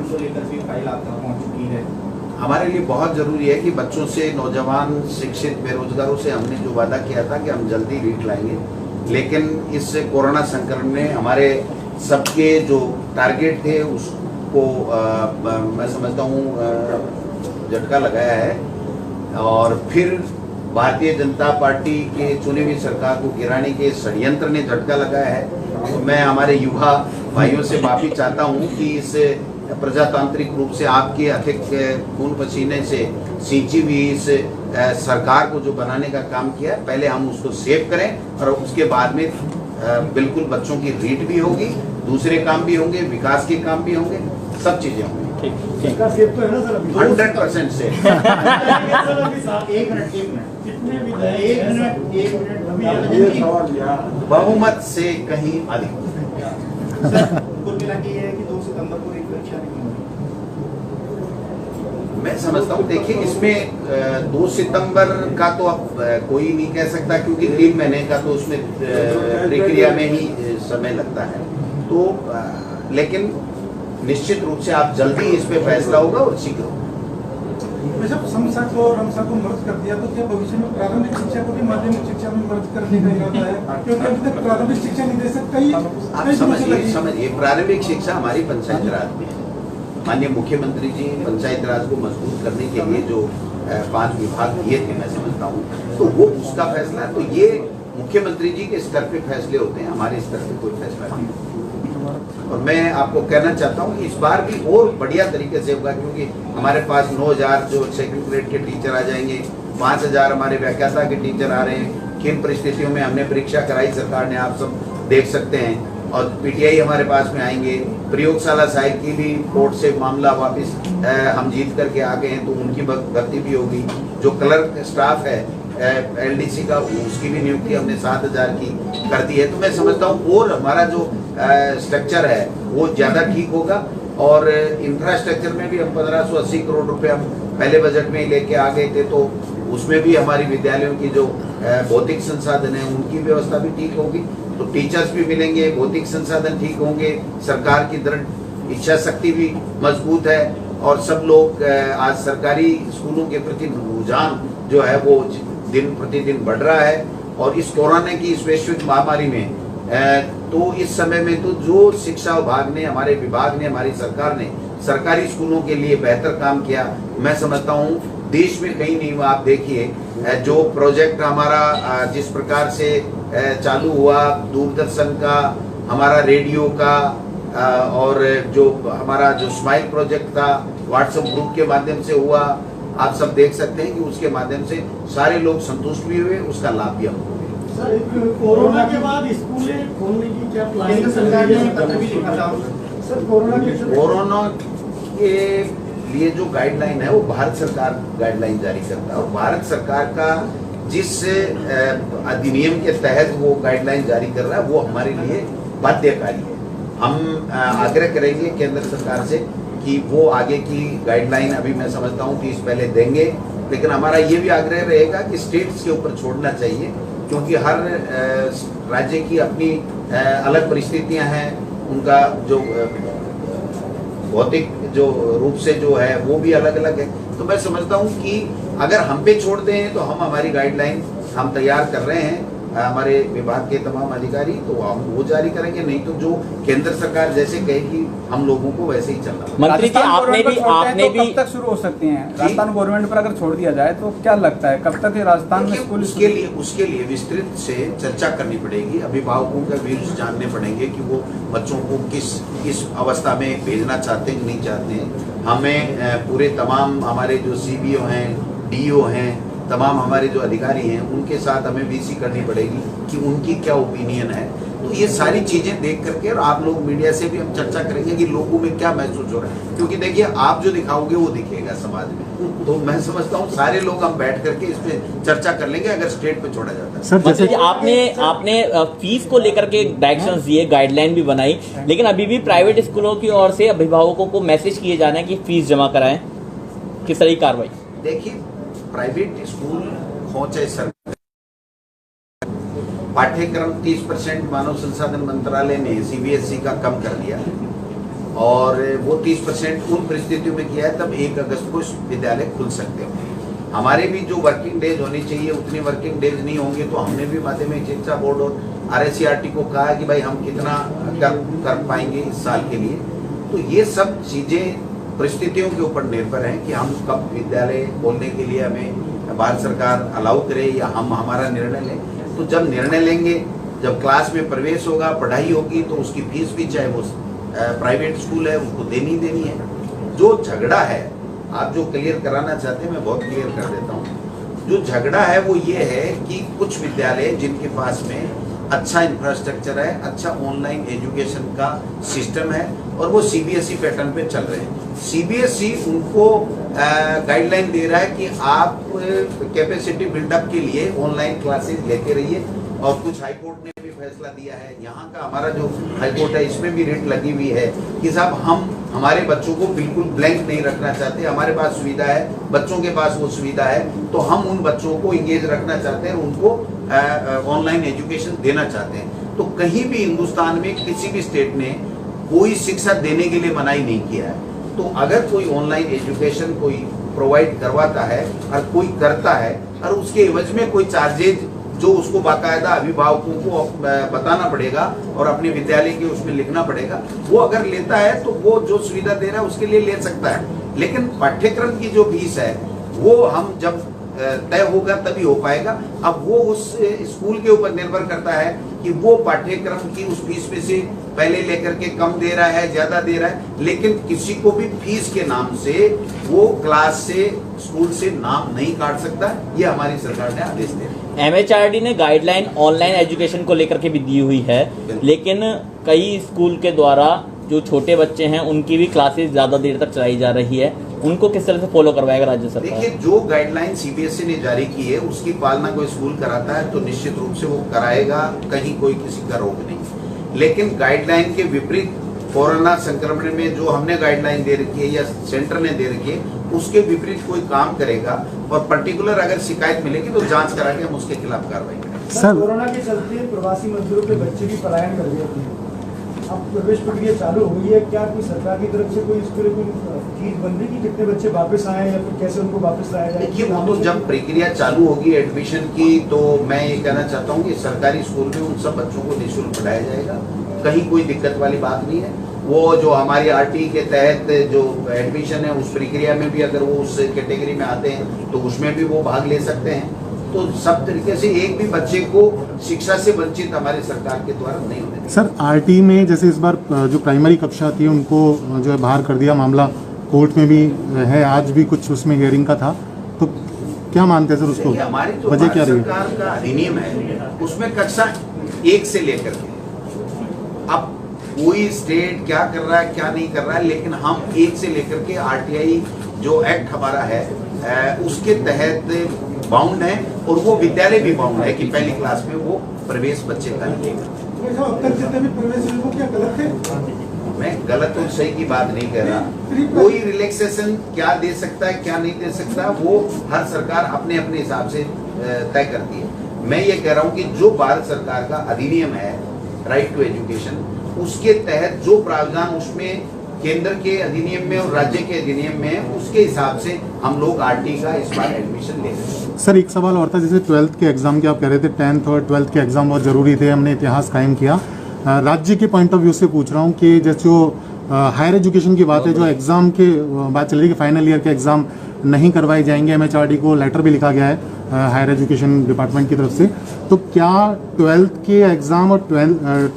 को लेकर भी फाइल आप तक पहुंच चुकी है। हमारे लिए बहुत ज़रूरी है कि बच्चों से, नौजवान, शिक्षित, बेरोजगारों से हमने जो वादा किया था कि हम जल्दी रीट लाएंगे, लेकिन इस कोरोना संक्रमण ने हमारे सबके जो टारगेट थे उसको मैं समझता हूँ झटका लगाया है। और फिर भारतीय जनता पार्टी के चुनी हुई सरकार को गिराने के षड्यंत्र ने झटका लगाया है। तो मैं हमारे युवा भाइयों से माफी चाहता हूँ कि इस प्रजातांत्रिक रूप से आपके अथिक खून पसीने से सींची हुई इस सरकार को जो बनाने का काम किया है, पहले हम उसको सेव करें और उसके बाद में बिल्कुल बच्चों की रीट भी होगी, दूसरे काम भी होंगे, विकास के काम भी होंगे, सब चीजें होंगी। इसका सेव तो है ना सर? 100% से। बहुमत से कहीं अधिक। कुल मिला के ये है कि 2 सितंबर को एक परीक्षा नहीं होगी। मैं समझता हूँ, देखिए इसमें 2 सितंबर का तो अब कोई नहीं कह सकता, क्योंकि 3 महीने का तो उसमें प्रक्रिया में ही समय लगता है। तो लेकिन निश्चित रूप से आप जल्दी इस पे फैसला होगा और शीघ्र होगा। समसा को और रमसा को मर्ज कर दिया तो क्या भविष्य में प्रारंभिक शिक्षा को भी माध्यमिक शिक्षा में मर्ज करने का इरादा है? क्योंकि अभी तक प्रारंभिक शिक्षा नहीं दे सकते। आप समझिए प्रारंभिक शिक्षा हमारी पंचायत राज में है। माननीय मुख्यमंत्री जी पंचायत राज को मजबूत करने के लिए जो 5 विभाग दिए थे, मैं समझता हूँ तो वो उसका फैसला है। तो ये मुख्यमंत्री जी के स्तर पे फैसले होते हैं, हमारे स्तर पे कोई फैसला नहीं। और मैं आपको कहना चाहता हूँ इस बार भी और बढ़िया तरीके से होगा, क्योंकि हमारे पास 9000 जो 2nd ग्रेड के टीचर आ जाएंगे, 5000 हमारे व्याख्याता के टीचर आ रहे हैं। किन परिस्थितियों में हमने परीक्षा कराई सरकार ने, आप सब देख सकते हैं। और पीटीआई हमारे पास में आएंगे। प्रयोगशाला सहायक की भी कोर्ट से मामला वापस हम जीत करके आ गए हैं, तो उनकी भर्ती भी होगी। जो क्लर्क स्टाफ है एलडीसी का, उसकी भी नियुक्ति हमने 7000 की कर दी है। तो मैं समझता हूँ और हमारा जो स्ट्रक्चर है वो ज़्यादा ठीक होगा। और इंफ्रास्ट्रक्चर में भी हम 1580 करोड़ रुपए हम पहले बजट में लेके आ गए थे, तो उसमें भी हमारी विद्यालयों की जो भौतिक संसाधन है उनकी व्यवस्था भी ठीक होगी। तो टीचर्स भी मिलेंगे, भौतिक संसाधन ठीक होंगे, सरकार की दृढ़ इच्छा शक्ति भी मजबूत है। और सब लोग आज सरकारी स्कूलों के प्रति रुझान जो है वो दिन प्रतिदिन बढ़ रहा है। और इस कोरोना की इस वैश्विक महामारी में तो इस समय में तो जो शिक्षा विभाग ने, हमारे विभाग ने, हमारी सरकार ने सरकारी स्कूलों के लिए बेहतर काम किया, मैं समझता हूँ देश में कहीं नहीं हुआ। आप देखिए जो प्रोजेक्ट हमारा जिस प्रकार से चालू हुआ, दूरदर्शन का, हमारा रेडियो का, और जो हमारा जो स्माइल प्रोजेक्ट था व्हाट्सएप ग्रुप के माध्यम से हुआ, आप सब देख सकते हैं कि उसके माध्यम से सारे लोग संतुष्ट भी हुए, उसका लाभ भी हमको मिला। कोरोना के बाद स्कूलें खोलने की क्या प्लानिंग सरकार ने पत्र भी लिखा था सर? कोरोना के लिए जो गाइडलाइन है वो भारत सरकार गाइडलाइन जारी करता है, और भारत सरकार का जिस अधिनियम के तहत वो गाइडलाइन जारी कर रहा है वो हमारे लिए बाध्यकारी है। हम आग्रह करेंगे केंद्र सरकार से कि वो आगे की गाइडलाइन, अभी मैं समझता हूँ कि इस पहले देंगे, लेकिन हमारा ये भी आग्रह रहेगा कि स्टेट्स के ऊपर छोड़ना चाहिए, क्योंकि हर राज्य की अपनी अलग परिस्थितियां हैं, उनका जो भौतिक जो रूप से जो है वो भी अलग अलग है। तो मैं समझता हूँ कि अगर हम पे छोड़ दें तो हम हमारी गाइडलाइन हम तैयार कर रहे हैं, हमारे विभाग के तमाम अधिकारी, तो हम वो जारी करेंगे, नहीं तो जो केंद्र सरकार जैसे कहेगी हम लोगों को वैसे ही चलना। मंत्री जी आपने भी कब तक शुरू हो सकती हैं? राजस्थान गवर्नमेंट पर अगर छोड़ दिया जाए तो क्या लगता है कब तक राजस्थान में स्कूल? उसके लिए विस्तृत से चर्चा करनी पड़ेगी, अभिभावकों के व्यूज जानने पड़ेंगे कि वो बच्चों को किस अवस्था में भेजना चाहते हैं नहीं चाहते हैं। हमें पूरे तमाम हमारे जो सीबीओ हैं, डीओ हैं, तमाम हमारे जो अधिकारी हैं उनके साथ हमें वीसी करनी पड़ेगी कि उनकी क्या ओपिनियन है। तो ये सारी चीजें देख करके, और आप लोग मीडिया से भी हम चर्चा करेंगे कि लोगों में क्या महसूस हो रहा है, क्योंकि देखिए आप जो दिखाओगे वो दिखेगा समाज में। तो मैं समझता हूँ सारे लोग हम बैठ करके इस पे चर्चा कर लेंगे अगर स्टेट पे छोड़ा जाता है। सर जैसे कि आपने फीस को लेकर के डायरेक्शंस दिए, गाइडलाइन भी बनाई, लेकिन अभी भी प्राइवेट स्कूलों की ओर से अभिभावकों को मैसेज किए जाना है कि फीस जमा कराएं, किस तरह की कार्रवाई? देखिए प्राइवेट स्कूल हो चाहे सरकार, पाठ्यक्रम 30% मानव संसाधन मंत्रालय ने सीबीएसई का कम कर दिया, और वो 30% उन परिस्थितियों में किया है तब 1 अगस्त को विद्यालय खुल सकते हैं। हमारे भी जो वर्किंग डेज होनी चाहिए उतनी वर्किंग डेज नहीं होंगे, तो हमने भी माध्यमिक शिक्षा बोर्ड और RSCRT को कहा कि भाई हम कितना कर पाएंगे इस साल के लिए। तो ये सब चीज़ें परिस्थितियों के ऊपर निर्भर हैं कि हम कब विद्यालय खोलने के लिए हमें भारत सरकार अलाउ करे या हम हमारा निर्णय लें। तो जब निर्णय लेंगे, जब क्लास में प्रवेश होगा, पढ़ाई होगी, तो उसकी फीस भी चाहे वो प्राइवेट स्कूल है उसको देनी है। जो झगड़ा है, आप जो क्लियर कराना चाहते हैं मैं बहुत क्लियर कर देता हूँ। जो झगड़ा है वो ये है कि कुछ विद्यालय जिनके पास में अच्छा इंफ्रास्ट्रक्चर है, अच्छा ऑनलाइन एजुकेशन का सिस्टम है और वो CBSE पैटर्न पे चल रहे हैं। CBSE उनको गाइडलाइन दे रहा है कि आप कैपेसिटी बिल्डअप के लिए ऑनलाइन क्लासेस लेते रहिए। और कुछ हाईकोर्ट ने भी फैसला दिया है, यहाँ का हमारा जो हाईकोर्ट है इसमें भी रेट लगी हुई है कि साहब हम हमारे बच्चों को बिल्कुल ब्लैंक नहीं रखना चाहते। हमारे पास सुविधा है, बच्चों के पास वो सुविधा है, तो हम उन बच्चों को इंगेज रखना चाहते हैं, उनको ऑनलाइन एजुकेशन देना चाहते हैं। तो कहीं भी हिंदुस्तान में किसी भी स्टेट ने कोई शिक्षा देने के लिए मनाही नहीं किया है। तो अगर कोई ऑनलाइन एजुकेशन कोई प्रोवाइड करवाता है और कोई करता है और उसके एवज में कोई चार्जेज जो उसको बाकायदा अभिभावकों को बताना पड़ेगा और अपने विद्यालय के उसमें लिखना पड़ेगा, वो अगर लेता है तो वो जो सुविधा दे रहा है उसके लिए ले सकता है। लेकिन पाठ्यक्रम की जो फीस है वो हम जब तय होगा तभी हो पाएगा। अब वो उस स्कूल के ऊपर निर्भर करता है कि वो पाठ्यक्रम की उस फीस में से पहले लेकर के कम दे रहा है, ज्यादा दे रहा है। लेकिन किसी को भी फीस के नाम से वो क्लास से, स्कूल से नाम नहीं काट सकता। ये हमारी सरकार ने आदेश दे दिया। MHRD ने गाइडलाइन ऑनलाइन एजुकेशन को लेकर के भी दी हुई है, लेकिन कई स्कूल के द्वारा जो छोटे बच्चे हैं उनकी भी क्लासेस ज्यादा देर तक चलाई जा रही है। उनको किस तरह से फॉलो करवाएगा राज्य सरकार? देखिए, जो गाइडलाइन CBSE ने जारी की है उसकी पालना कोई स्कूल कराता है तो निश्चित रूप से वो कराएगा, कहीं कोई किसी का रोक नहीं। लेकिन गाइडलाइन के विपरीत कोरोना संक्रमण में जो हमने गाइडलाइन दे रखी है या सेंटर ने दे रखी है उसके विपरीत कोई काम करेगा और पर्टिकुलर अगर शिकायत मिलेगी तो जांच करा के हम उसके खिलाफ कार्रवाई करेंगे। सर, कोरोना के चलते प्रवासी मजदूरों के बच्चे भी पलायन कर गए थे, अब प्रवेश प्रक्रिया चालू हुई है, क्या कोई सरकार की तरफ से कोई इसके लिए कोई चीज बन रही कि कितने बच्चे वापस आए या फिर कैसे उनको वापस लाया जाए? देखिए, वो तो जब प्रक्रिया चालू होगी एडमिशन की तो मैं ये कहना चाहता हूँ कि सरकारी स्कूल में उन सब बच्चों को निःशुल्क पढ़ाया जाएगा, कहीं कोई दिक्कत वाली बात नहीं है। वो जो हमारी RT के तहत जो एडमिशन है उस प्रक्रिया में भी अगर वो उस कैटेगरी में आते हैं तो उसमें भी वो भाग ले सकते हैं। तो सब तरीके से एक भी बच्चे को शिक्षा से वंचित हमारी सरकार के द्वारा नहीं होने। सर, RT में जैसे इस बार जो प्राइमरी कक्षा थी उनको जो है बाहर कर दिया, मामला कोर्ट में भी है, आज भी कुछ उसमें हियरिंग का था, तो क्या मानते हैं सर उसको? हमारी जो वजह क्या रही? सरकार का अधिनियम है उसमें कक्षा 1 से लेकर के अब कोई स्टेट क्या कर रहा है क्या नहीं कर रहा है, लेकिन हम 1 से लेकर के RTI जो एक्ट हमारा है उसके तहत बाउंड है और वो विद्यालय भी बाउंड है कि पहली क्लास में वो प्रवेश बच्चे का लेगा। अब तक जितने भी प्रवेश हुए वो क्या गलत है? मैं गलत और सही की बात नहीं कर रहा। कोई रिलैक्सेशन क्या दे सकता है क्या नहीं दे सकता वो हर सरकार अपने अपने हिसाब से तय करती है। मैं ये कह रहा हूँ कि जो भारत सरकार का अधिनियम है राइट टू एजुकेशन, उसके तहत जो प्रावधान उसमें केंद्र के अधिनियम में और राज्य के अधिनियम में उसके हिसाब से हम लोग RT का इस बार एडमिशन ले रहे हैं। सर, एक सवाल और था, जैसे 12th के एग्जाम के आप कह रहे थे 10th और 12th के एग्जाम बहुत ज़रूरी थे, हमने इतिहास कायम किया। राज्य के पॉइंट ऑफ व्यू से पूछ रहा हूँ कि जैसे जो हायर एजुकेशन की बात है, जो एग्ज़ाम के बात चल रही है कि फाइनल ईयर के एग्ज़ाम नहीं करवाए जाएंगे, MHRD को लेटर भी लिखा गया है हायर एजुकेशन डिपार्टमेंट की तरफ से, तो क्या 12th के एग्ज़ाम और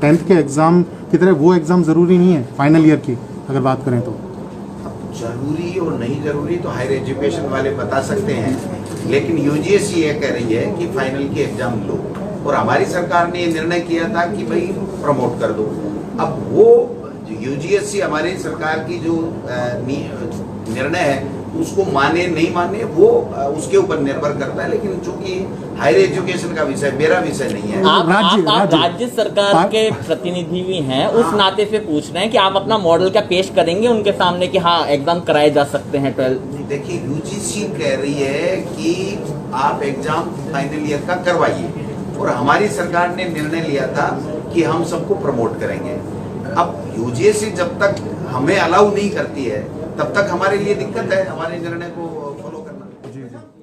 10th के एग्ज़ाम की तरह वो एग्ज़ाम ज़रूरी नहीं है फाइनल ईयर की अगर बात करें तो? जरूरी और नहीं जरूरी तो हायर एजुकेशन वाले बता सकते हैं, लेकिन UGSE ये कह रही है कि फाइनल के एग्जाम लो और हमारी सरकार ने ये निर्णय किया था कि भाई प्रमोट कर दो। अब वो UGSE हमारी सरकार की जो निर्णय है उसको माने नहीं माने वो उसके ऊपर निर्भर करता है, लेकिन चूंकि हायर एजुकेशन का विषय मेरा विषय नहीं है। आप राज्य सरकार के प्रतिनिधि भी हैं, उस नाते से पूछ रहे हैं कि आप अपना मॉडल क्या पेश करेंगे उनके सामने कि हाँ एग्जाम कराए जा सकते हैं 12? देखिए, UGC कह रही है कि आप एग्जाम फाइनल ईयर का करवाइए और हमारी सरकार ने निर्णय लिया था कि हम सबको प्रमोट करेंगे। अब यूजीसी जब तक हमें अलाउ नहीं करती है तब तक हमारे लिए दिक्कत है हमारे निर्णय को